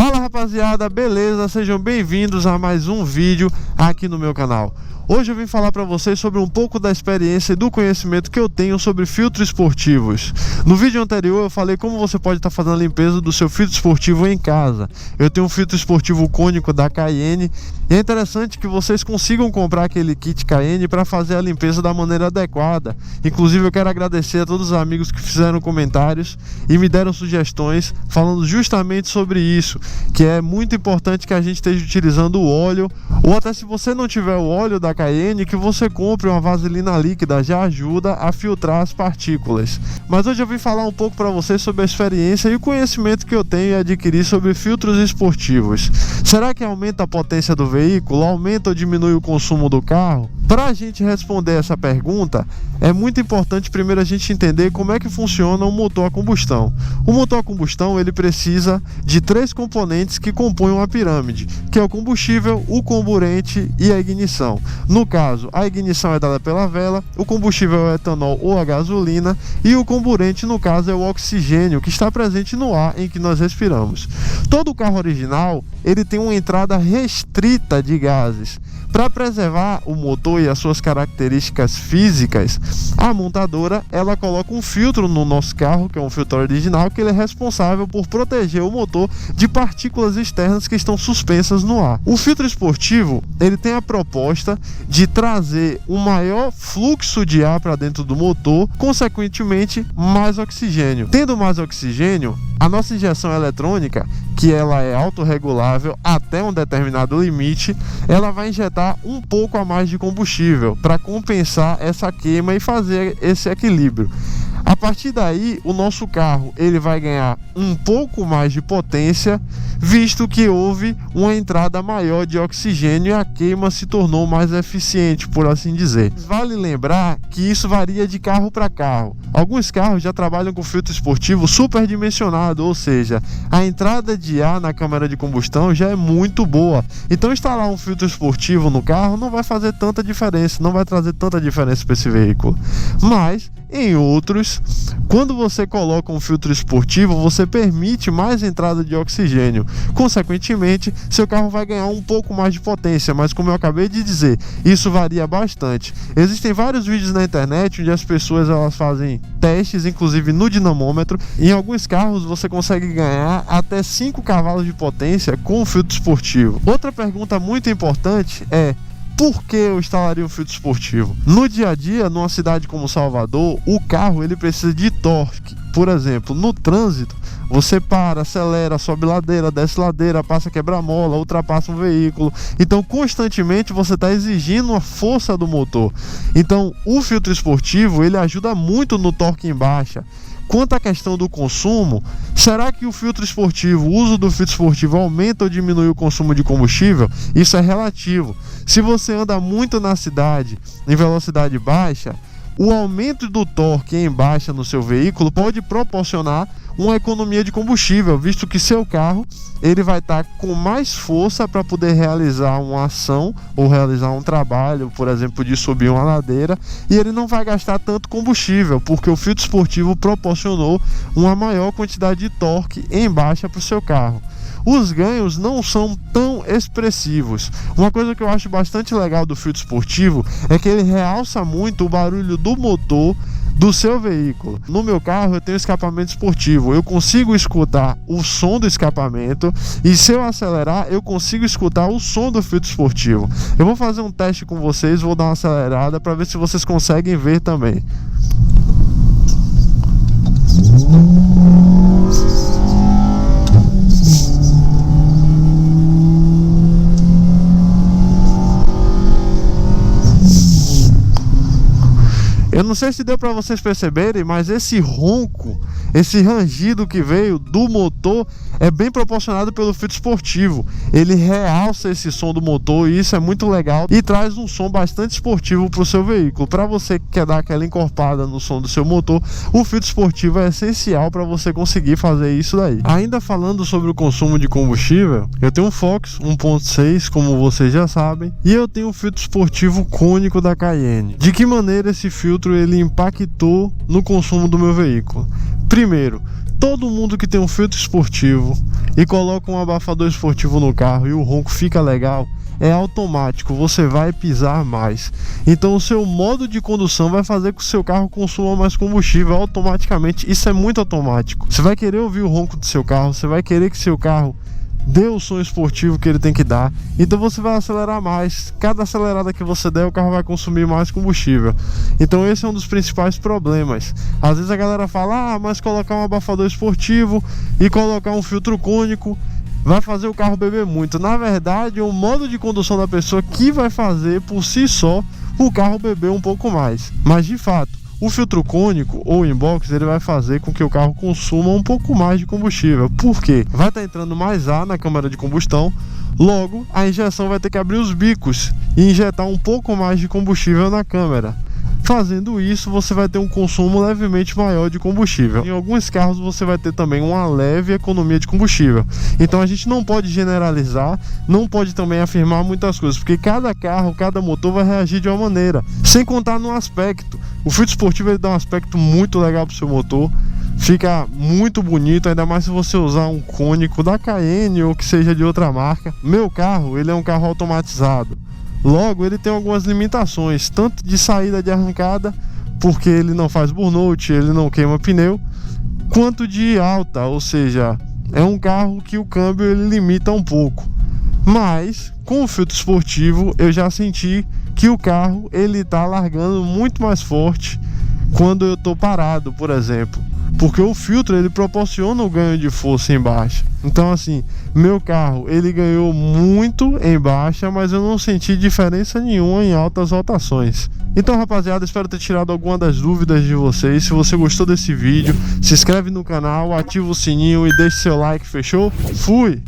Fala rapaziada, beleza? Sejam bem-vindos a mais um vídeo aqui no meu canal. Hoje eu vim falar para vocês sobre um pouco da experiência e do conhecimento que eu tenho sobre filtros esportivos. No vídeo anterior eu falei como você pode estar fazendo a limpeza do seu filtro esportivo em casa. Eu tenho um filtro esportivo cônico da Cayenne e é interessante que vocês consigam comprar aquele kit Cayenne para fazer a limpeza da maneira adequada. Inclusive eu quero agradecer a todos os amigos que fizeram comentários e me deram sugestões falando justamente sobre isso, que é muito importante que a gente esteja utilizando o óleo, ou até se você não tiver o óleo da Cayenne, que você compre uma vaselina líquida, já ajuda a filtrar as partículas. Mas hoje eu vim falar um pouco para vocês sobre a experiência e o conhecimento que eu tenho e adquiri sobre filtros esportivos. Será que aumenta a potência do veículo? Aumenta ou diminui o consumo do carro? Para a gente responder essa pergunta, é muito importante primeiro a gente entender como é que funciona o motor a combustão. O motor a combustão ele precisa de três componentes que compõem uma pirâmide, que é o combustível, o comburente e a ignição. No caso, a ignição é dada pela vela, o combustível é o etanol ou a gasolina e o comburente, no caso, é o oxigênio que está presente no ar em que nós respiramos. Todo carro original ele tem uma entrada restrita de gases. Para preservar o motor e as suas características físicas, a montadora ela coloca um filtro no nosso carro, que é um filtro original, que ele é responsável por proteger o motor de partículas externas que estão suspensas no ar. O filtro esportivo ele tem a proposta de trazer um maior fluxo de ar para dentro do motor, consequentemente mais oxigênio. Tendo mais oxigênio, a nossa injeção eletrônica, que ela é autorregulável até um determinado limite, ela vai injetar um pouco a mais de combustível para compensar essa queima e fazer esse equilíbrio. A partir daí, o nosso carro ele vai ganhar um pouco mais de potência, visto que houve uma entrada maior de oxigênio e a queima se tornou mais eficiente, por assim dizer. Vale lembrar que isso varia de carro para carro. Alguns carros já trabalham com filtro esportivo superdimensionado, ou seja, a entrada de ar na câmara de combustão já é muito boa. Então instalar um filtro esportivo no carro não vai fazer tanta diferença, não vai trazer tanta diferença para esse veículo. Mas em outros, quando você coloca um filtro esportivo, você permite mais entrada de oxigênio. Consequentemente, seu carro vai ganhar um pouco mais de potência, mas como eu acabei de dizer, isso varia bastante. Existem vários vídeos na internet onde as pessoas elas fazem testes, inclusive no dinamômetro. Em alguns carros você consegue ganhar até 5 cavalos de potência com o filtro esportivo. Outra pergunta muito importante é: por que eu instalaria um filtro esportivo? No dia a dia, numa cidade como Salvador, o carro ele precisa de torque. Por exemplo, no trânsito, você para, acelera, sobe ladeira, desce ladeira, passa quebra-mola, ultrapassa um veículo. Então, constantemente você está exigindo a força do motor. Então, o filtro esportivo ele ajuda muito no torque em baixa. Quanto à questão do consumo, será que o filtro esportivo, o uso do filtro esportivo aumenta ou diminui o consumo de combustível? Isso é relativo. Se você anda muito na cidade, em velocidade baixa, o aumento do torque em baixa no seu veículo pode proporcionar uma economia de combustível, visto que seu carro ele vai estar com mais força para poder realizar uma ação ou realizar um trabalho, por exemplo, de subir uma ladeira, e ele não vai gastar tanto combustível, porque o filtro esportivo proporcionou uma maior quantidade de torque em baixa para o seu carro. Os ganhos não são tão expressivos. Uma coisa que eu acho bastante legal do filtro esportivo é que ele realça muito o barulho do motor do seu veículo. No meu carro eu tenho escapamento esportivo, eu consigo escutar o som do escapamento e se eu acelerar eu consigo escutar o som do filtro esportivo. Eu vou fazer um teste com vocês, vou dar uma acelerada para ver se vocês conseguem ver também. Eu não sei se deu para vocês perceberem, mas esse ronco, esse rangido que veio do motor é bem proporcionado pelo filtro esportivo. Ele realça esse som do motor e isso é muito legal e traz um som bastante esportivo para o seu veículo. Para você que quer dar aquela encorpada no som do seu motor, o filtro esportivo é essencial para você conseguir fazer isso daí. Ainda falando sobre o consumo de combustível, eu tenho um Fox 1.6, como vocês já sabem, e eu tenho um filtro esportivo cônico da Cayenne. De que maneira esse filtro ele impactou no consumo do meu veículo? Primeiro, Todo mundo que tem um filtro esportivo e coloca um abafador esportivo no carro e o ronco fica legal, é automático, você vai pisar mais. Então o seu modo de condução vai fazer com que o seu carro consuma mais combustível automaticamente. Isso é muito automático. Você vai querer ouvir o ronco do seu carro, você vai querer que seu carro dê o som esportivo que ele tem que dar, então você vai acelerar mais. Cada acelerada que você der, o carro vai consumir mais combustível. Então esse é um dos principais problemas. Às vezes a galera fala, mas colocar um abafador esportivo e colocar um filtro cônico vai fazer o carro beber muito. Na verdade, é o modo de condução da pessoa que vai fazer por si só o carro beber um pouco mais. Mas de fato, o filtro cônico ou inbox, ele vai fazer com que o carro consuma um pouco mais de combustível. Por quê? Vai estar entrando mais ar na câmara de combustão, logo a injeção vai ter que abrir os bicos e injetar um pouco mais de combustível na câmara. Fazendo isso, você vai ter um consumo levemente maior de combustível. Em alguns carros você vai ter também uma leve economia de combustível. Então a gente não pode generalizar, não pode também afirmar muitas coisas, porque cada carro, cada motor vai reagir de uma maneira. Sem contar no aspecto. O filtro esportivo ele dá um aspecto muito legal para o seu motor. Fica muito bonito, ainda mais se você usar um cônico da Cayenne ou que seja de outra marca. Meu carro, ele é um carro automatizado. Logo, ele tem algumas limitações, tanto de saída de arrancada, porque ele não faz burnout, ele não queima pneu, quanto de alta, ou seja, é um carro que o câmbio ele limita um pouco. Mas, com o filtro esportivo, eu já senti que o carro ele tá largando muito mais forte quando eu tô parado, por exemplo. Porque o filtro ele proporciona o ganho de força em baixa. Então assim, meu carro ele ganhou muito em baixa, mas eu não senti diferença nenhuma em altas rotações. Então rapaziada, espero ter tirado alguma das dúvidas de vocês. Se você gostou desse vídeo, se inscreve no canal, ativa o sininho e deixe seu like, fechou? Fui!